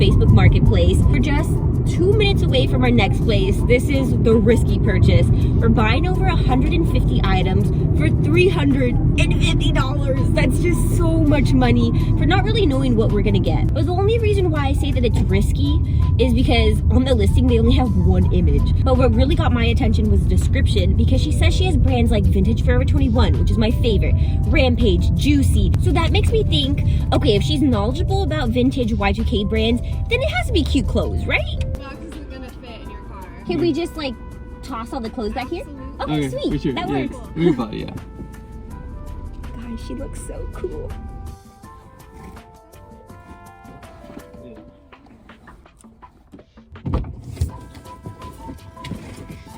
Facebook Marketplace. We're just 2 minutes away from our next place. This is the risky purchase. We're buying over 150 items for $350. That's just so much money for not really knowing what we're gonna get. But the only reason why I say that it's risky is because on the listing they only have one image. But what really got my attention was the description, because she says she has brands like Vintage Forever 21, which is my favorite, Rampage, Juicy. So that makes me think, okay, if she's knowledgeable about vintage Y2K brands, then it has to be cute clothes, right? Can we just like toss all the clothes back here? Okay, sweet. Sure. That works. Yeah. Guys, she looks so cool.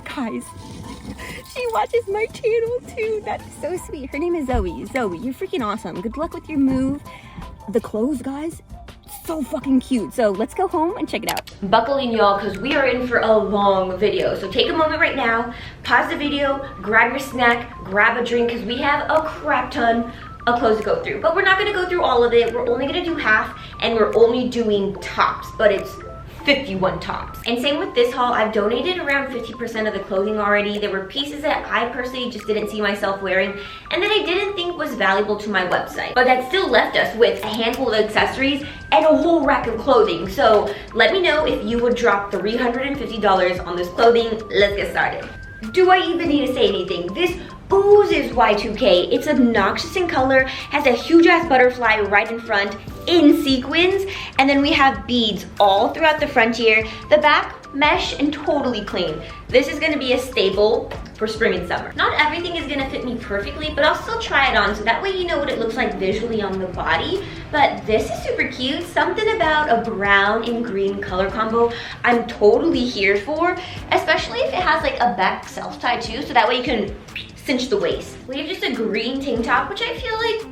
Guys, she watches my channel too. That's so sweet. Her name is Zoe. Zoe, you're freaking awesome. Good luck with your move. The clothes, guys, so fucking cute. So let's go home and check it out. Buckle in, y'all, because we are in for a long video. So take a moment right now, pause the video, grab your snack, grab a drink, because we have a crap ton of clothes to go through. But we're not gonna go through all of it. We're only gonna do half, and we're only doing tops, but it's 51 tops. And same with this haul, I've donated around 50% of the clothing already. There were pieces that I personally just didn't see myself wearing and that I didn't think was valuable to my website. But that still left us with a handful of accessories and a whole rack of clothing. So let me know if you would drop $350 on this clothing. Let's get started. Do I even need to say anything? This oozes Y2K. It's obnoxious in color, has a huge ass butterfly right in front in sequins, and then we have beads all throughout the front here. The back, mesh and totally clean. This is gonna be a staple for spring and summer. Not everything is gonna fit me perfectly, but I'll still try it on so that way you know what it looks like visually on the body. But this is super cute. Something about a brown and green color combo I'm totally here for, especially if it has like a back self tie too, so that way you can cinch the waist. We have just a green tank top, which I feel like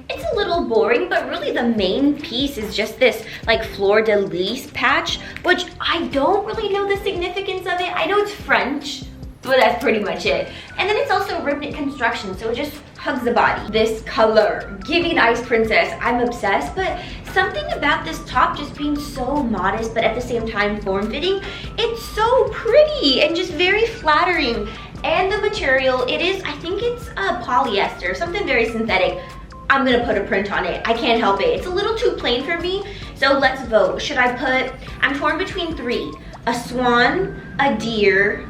it's a little boring, but really the main piece is just this like fleur-de-lis patch, which I don't really know the significance of it. I know it's French, but that's pretty much it. And then it's also rib knit construction, so it just hugs the body. This color, giving Ice Princess, I'm obsessed, but something about this top just being so modest, but at the same time form-fitting, it's so pretty and just very flattering. And the material, it is, I think it's polyester, something very synthetic. I'm gonna put a print on it. I can't help it. It's a little too plain for me, so let's vote. Should I put, I'm torn between three, a swan, a deer,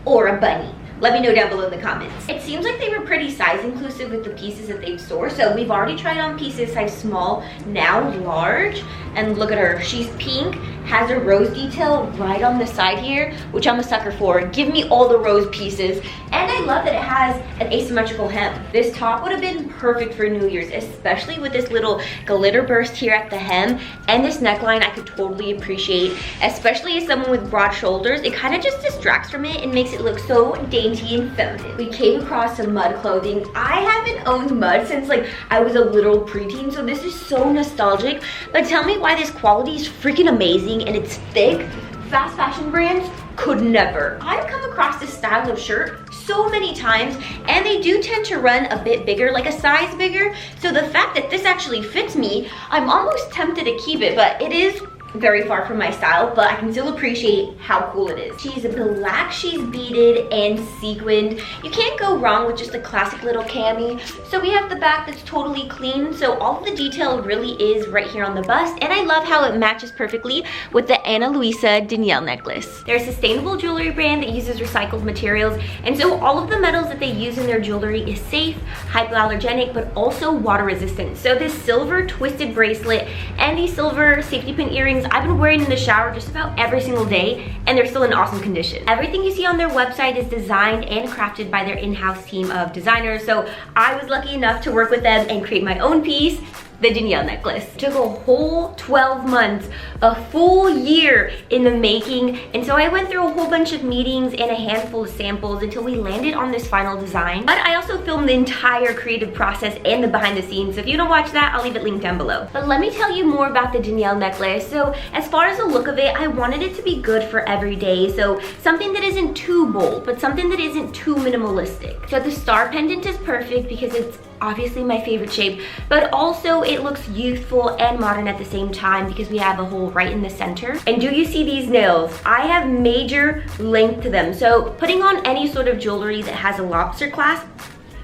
or a bunny. Let me know down below in the comments. It seems like they were pretty size inclusive with the pieces that they've sourced. So we've already tried on pieces size small, now large. And look at her, she's pink, has a rose detail right on the side here, which I'm a sucker for. Give me all the rose pieces. And I love that it has an asymmetrical hem. This top would have been perfect for New Year's, especially with this little glitter burst here at the hem. And this neckline I could totally appreciate, especially as someone with broad shoulders. It kind of just distracts from it and makes it look so dainty and feminine. We came across some mud clothing. I haven't owned mud since like I was a little preteen, so this is so nostalgic. But tell me why this quality is freaking amazing and it's thick. Fast fashion brands could never. I've come across this style of shirt so many times and they do tend to run a bit bigger, like a size bigger. So the fact that this actually fits me, I'm almost tempted to keep it, but it is very far from my style, but I can still appreciate how cool it is. She's black, she's beaded and sequined. You can't go wrong with just a classic little cami. So we have the back that's totally clean, so all of the detail really is right here on the bust, and I love how it matches perfectly with the Ana Luisa Danielle necklace. They're a sustainable jewelry brand that uses recycled materials, and so all of the metals that they use in their jewelry is safe, hypoallergenic, but also water resistant. So this silver twisted bracelet and these silver safety pin earrings I've been wearing in the shower just about every single day, and they're still in awesome condition. Everything you see on their website is designed and crafted by their in-house team of designers, so I was lucky enough to work with them and create my own piece, the Danielle necklace. It took a whole 12 months, a full year in the making, and so I went through a whole bunch of meetings and a handful of samples until we landed on this final design. But I also filmed the entire creative process and the behind the scenes, so if you don't watch that, I'll leave it linked down below. But let me tell you more about the Danielle necklace. So as far as the look of it, I wanted it to be good for every day, so something that isn't too bold, but something that isn't too minimalistic. So the star pendant is perfect because it's obviously my favorite shape, but also it looks youthful and modern at the same time because we have a hole right in the center. And do you see these nails? I have major length to them, so putting on any sort of jewelry that has a lobster clasp,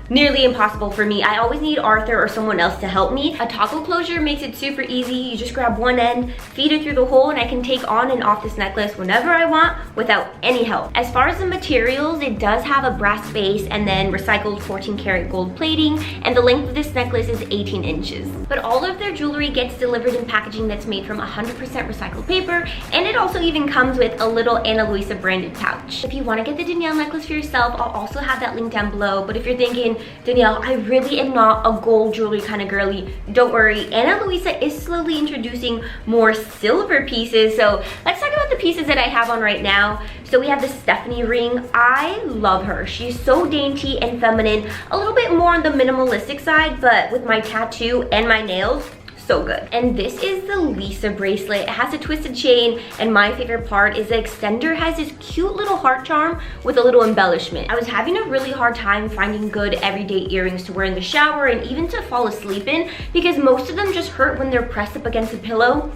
nearly impossible for me. I always need Arthur or someone else to help me. A toggle closure makes it super easy. You just grab one end, feed it through the hole, and I can take on and off this necklace whenever I want without any help. As far as the materials, it does have a brass base and then recycled 14 karat gold plating, and the length of this necklace is 18 inches. But all of their jewelry gets delivered in packaging that's made from 100% recycled paper, and it also even comes with a little Ana Luisa branded pouch. If you want to get the Danielle necklace for yourself, I'll also have that link down below. But if you're thinking, Danielle, I really am not a gold jewelry kind of girly, don't worry. Ana Luisa is slowly introducing more silver pieces. So let's talk about the pieces that I have on right now. So we have the Stephanie ring. I love her. She's so dainty and feminine, a little bit more on the minimalistic side, but with my tattoo and my nails, so good. And this is the Lisa bracelet. It has a twisted chain, and my favorite part is the extender has this cute little heart charm with a little embellishment. I was having a really hard time finding good everyday earrings to wear in the shower and even to fall asleep in because most of them just hurt when they're pressed up against a pillow.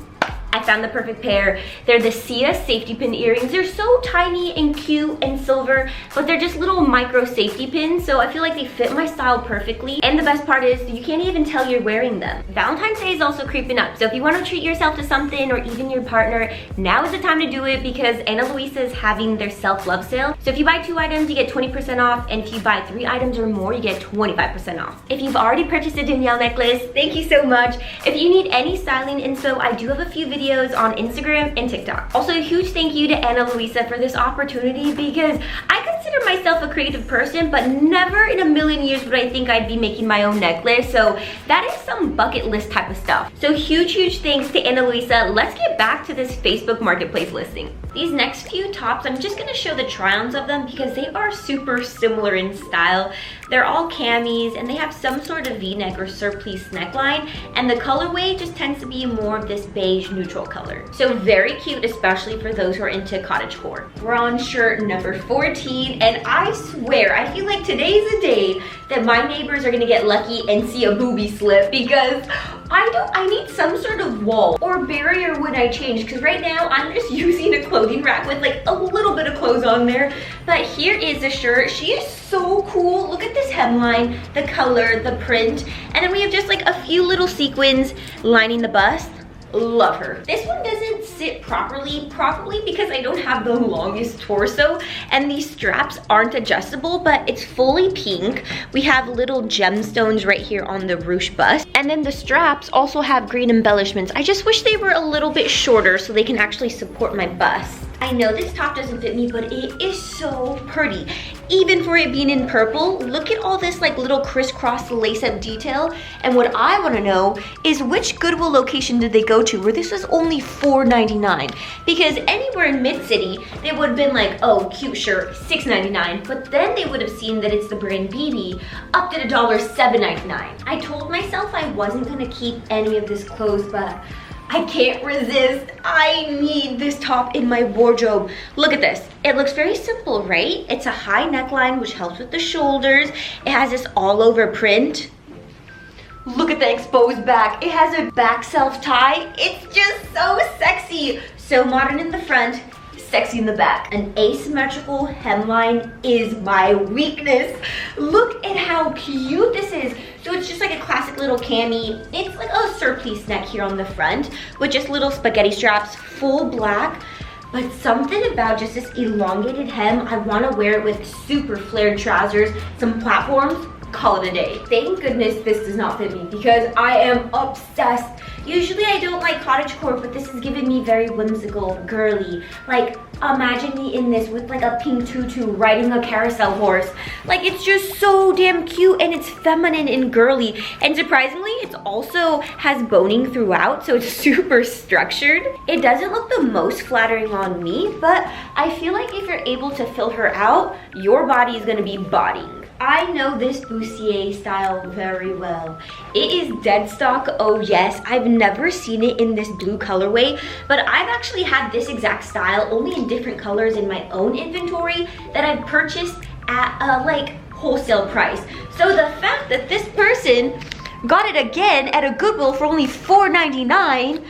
I found the perfect pair. They're the Sia safety pin earrings. They're so tiny and cute and silver, but they're just little micro safety pins, so I feel like they fit my style perfectly. And the best part is you can't even tell you're wearing them. Valentine's Day is also creeping up, so if you want to treat yourself to something or even your partner, now is the time to do it because Ana Luisa is having their self-love sale. So if you buy 2 items, you get 20% off, and if you buy 3 items or more, you get 25% off. If you've already purchased a Danielle necklace, thank you so much. If you need any styling info, I do have a few videos on Instagram and TikTok. Also, a huge thank you to Ana Luisa for this opportunity because I consider myself a creative person, but never in a million years would I think I'd be making my own necklace. So that is some bucket list type of stuff. So huge thanks to Ana Luisa. Let's get back to this Facebook Marketplace listing. These next few tops, I'm just gonna show the try-ons of them because they are super similar in style. They're all camis and they have some sort of V-neck or surplice neckline, and the colorway just tends to be more of this beige neutral color. So very cute, especially for those who are into cottagecore. We're on shirt number 14, and I swear, I feel like today's a day that my neighbors are gonna get lucky and see a booby slip because I need some sort of wall or barrier when I change, because right now I'm just using a clothing rack with like a little bit of clothes on there. But here is the shirt. She is so cool. Look at this hemline, the color, the print, and then we have just like a few little sequins lining the bust. Love her. This one doesn't sit properly because I don't have the longest torso, and these straps aren't adjustable, but it's fully pink. We have little gemstones right here on the ruche bust, and then the straps also have green embellishments. I just wish they were a little bit shorter so they can actually support my bust. I know this top doesn't fit me, but it is so pretty. Even for it being in purple, look at all this like little crisscross lace-up detail. And what I want to know is which Goodwill location did they go to where this was only $4.99? Because anywhere in Mid-City, they would have been like, oh, cute shirt, $6.99. But then they would have seen that it's the brand BB, up to $7.99. I told myself I wasn't going to keep any of this clothes, but I can't resist. I need this top in my wardrobe. Look at this. It looks very simple, right? It's a high neckline, which helps with the shoulders. It has this all over print. Look at the exposed back. It has a back self tie. It's just so sexy. So modern in the front, sexy in the back. An asymmetrical hemline is my weakness. Look at how cute this is. So it's just like a classic little cami. It's like a surplice neck here on the front with just little spaghetti straps, full black. But something about just this elongated hem, I want to wear it with super flared trousers, some platforms, call it a day. Thank goodness this does not fit me because I am obsessed. Usually I don't like cottagecore, but this is giving me very whimsical, girly. Like, imagine me in this with like a pink tutu riding a carousel horse. Like, it's just so damn cute, and it's feminine and girly. And surprisingly, it also has boning throughout, so it's super structured. It doesn't look the most flattering on me, but I feel like if you're able to fill her out, your body is gonna be bodying. I know this bustier style very well. It is dead stock, oh yes. I've never seen it in this blue colorway, but I've actually had this exact style only in different colors in my own inventory that I've purchased at like wholesale price. So the fact that this person got it again at a Goodwill for only $4.99,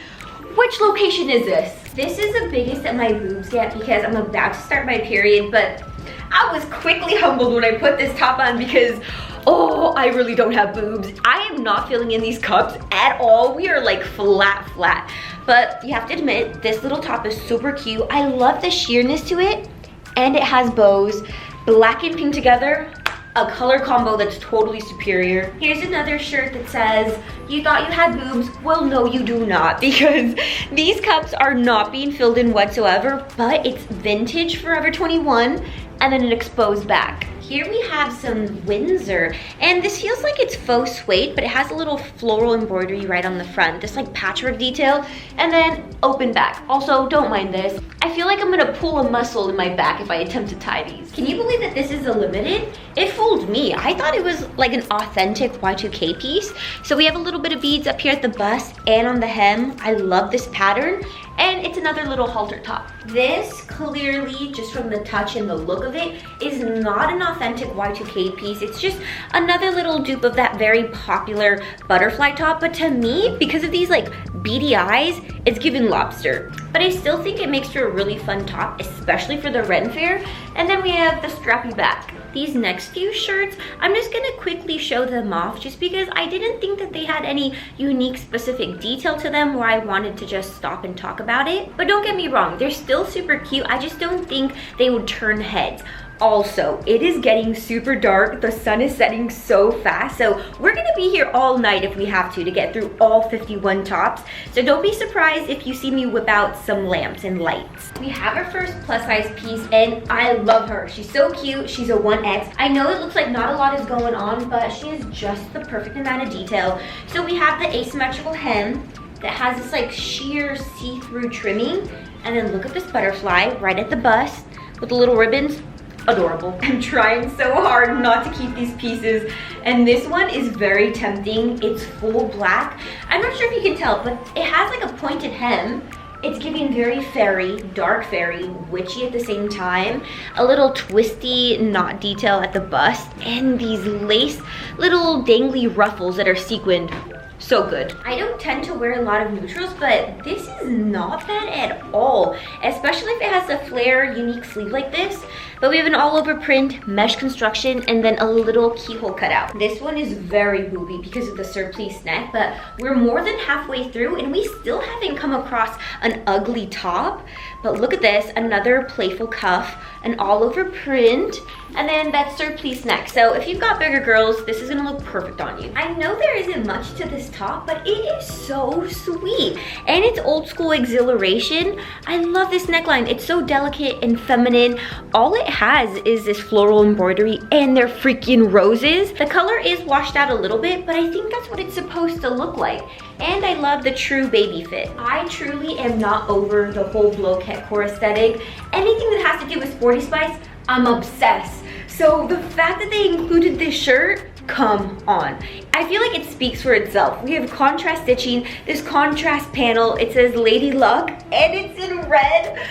which location is this? This is the biggest that my boobs get because I'm about to start my period, but I was quickly humbled when I put this top on because, oh, I really don't have boobs. I am not filling in these cups at all. We are like flat. But you have to admit, this little top is super cute. I love the sheerness to it, and it has bows, black and pink together. A color combo that's totally superior. Here's another shirt that says, you thought you had boobs? Well, no, you do not, because these cups are not being filled in whatsoever, but it's vintage Forever 21 and then an exposed back. Here we have some Windsor, and this feels like it's faux suede, but it has a little floral embroidery right on the front, this like patchwork detail, and then open back. Also, don't mind this. I feel like I'm gonna pull a muscle in my back if I attempt to tie these. Can you believe that this is a limited? It fooled me. I thought it was like an authentic Y2K piece. So we have a little bit of beads up here at the bust and on the hem. I love this pattern. And it's another little halter top. This clearly, just from the touch and the look of it, is not an authentic Y2K piece. It's just another little dupe of that very popular butterfly top. But to me, because of these like beady eyes, it's giving lobster. But I still think it makes for a really fun top, especially for the Ren Fair. And then we have the strappy back. These next few shirts, I'm just gonna quickly show them off just because I didn't think that they had any unique specific detail to them where I wanted to just stop and talk about it. But don't get me wrong, they're still super cute. I just don't think they would turn heads. Also, it is getting super dark. The sun is setting so fast. So we're gonna be here all night if we have to get through all 51 tops. So don't be surprised if you see me whip out some lamps and lights. We have our first plus size piece and I love her. She's so cute. She's a 1X. I know it looks like not a lot is going on, but she is just the perfect amount of detail. So we have the asymmetrical hem that has this like sheer see-through trimming. And then look at this butterfly right at the bust with the little ribbons. Adorable. I'm trying so hard not to keep these pieces, and this one is very tempting. It's full black. I'm not sure if you can tell, but it has like a pointed hem. It's giving very fairy, dark fairy, witchy at the same time. A little twisty knot detail at the bust, and these lace little dangly ruffles that are sequined. So good. I don't tend to wear a lot of neutrals, but this is not bad at all, especially if it has a flare unique sleeve like this. But we have an all over print, mesh construction, and then a little keyhole cutout. This one is very booby because of the surplice neck, but we're more than halfway through and we still haven't come across an ugly top. But look at this, another playful cuff, an all over print, and then that surplice neck. So if you've got bigger girls, this is gonna look perfect on you. I know there isn't much to this top, but it is so sweet. And it's old school exhilaration. I love this neckline. It's so delicate and feminine. All it has is this floral embroidery and they're freaking roses. The color is washed out a little bit, but I think that's what it's supposed to look like. And I love the true baby fit. I truly am not over the whole bloquette core aesthetic. Anything that has to do with Sporty Spice, I'm obsessed. So the fact that they included this shirt, come on. I feel like it speaks for itself. We have contrast stitching, this contrast panel, it says Lady Luck, and it's in red.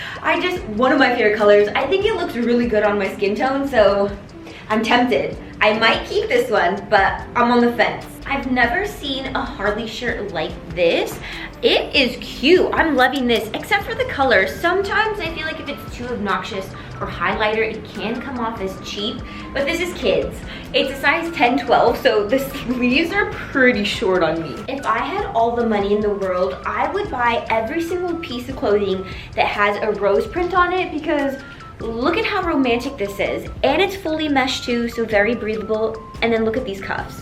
One of my favorite colors. I think it looks really good on my skin tone, so I'm tempted. I might keep this one, but I'm on the fence. I've never seen a Harley shirt like this. It is cute. I'm loving this, except for the color. Sometimes I feel like if it's too obnoxious or highlighter, it can come off as cheap, but this is kids. It's a size 10-12, so the sleeves are pretty short on me. If I had all the money in the world, I would buy every single piece of clothing that has a rose print on it because look at how romantic this is. And it's fully mesh too, so very breathable. And then look at these cuffs.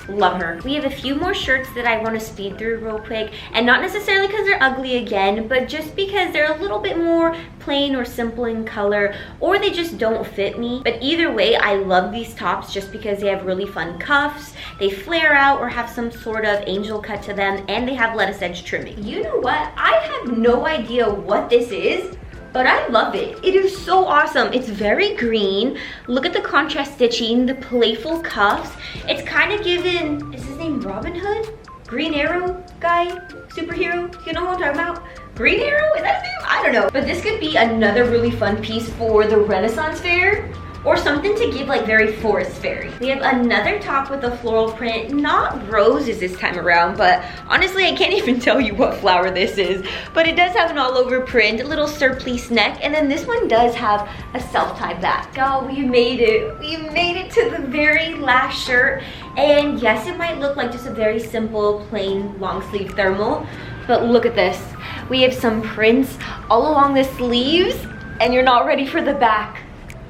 Love her. We have a few more shirts that I want to speed through real quick, and not necessarily because they're ugly again, but just because they're a little bit more plain or simple in color, or they just don't fit me. But either way, I love these tops just because they have really fun cuffs, they flare out or have some sort of angel cut to them, and they have lettuce edge trimming. You know what? I have no idea what this is, but I love it. It is so awesome. It's very green. Look at the contrast stitching, the playful cuffs. It's kind of given, is his name Robin Hood? Green Arrow guy, superhero, you know what I'm talking about? Green Arrow, is that his name? I don't know. But this could be another really fun piece for the Renaissance Fair. or something to give like very forest fairy. We have another top with a floral print, not roses this time around, but honestly I can't even tell you what flower this is, but it does have an all over print, a little surplice neck, and then this one does have a self-tie back. Oh, we made it. We made it to the very last shirt, and yes, it might look like just a very simple plain long sleeve thermal, but look at this. We have some prints all along the sleeves, and you're not ready for the back.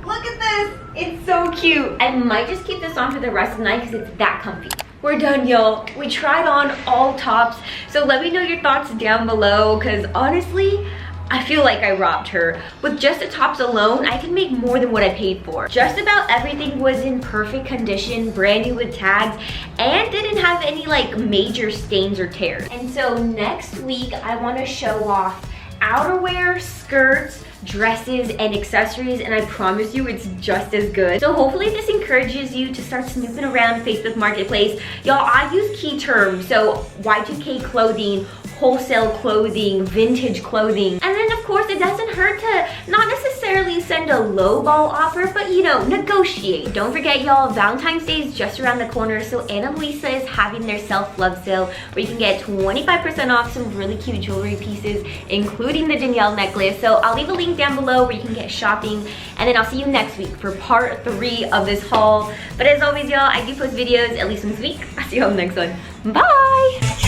Look at this, it's so cute. I might just keep this on for the rest of the night because it's that comfy. We're done, y'all. We tried on all tops, so let me know your thoughts down below, because honestly, I feel like I robbed her. With just the tops alone, I can make more than what I paid for. Just about everything was in perfect condition, brand new with tags, and didn't have any like major stains or tears. And so next week, I want to show off outerwear, skirts, dresses, and accessories, and I promise you it's just as good. So hopefully this encourages you to start snooping around Facebook Marketplace. Y'all, I use key terms, so Y2K clothing, wholesale clothing, vintage clothing. And then of course it doesn't hurt to not necessarily send a lowball offer, but you know, negotiate. Don't forget y'all, Valentine's Day is just around the corner, so Anna Melissa is having their self-love sale where you can get 25% off some really cute jewelry pieces, including the Danielle necklace. So I'll leave a link down below where you can get shopping, and then I'll see you next week for part 3 of this haul. But as always y'all, I do post videos at least once a week. I'll see you on the next one. Bye!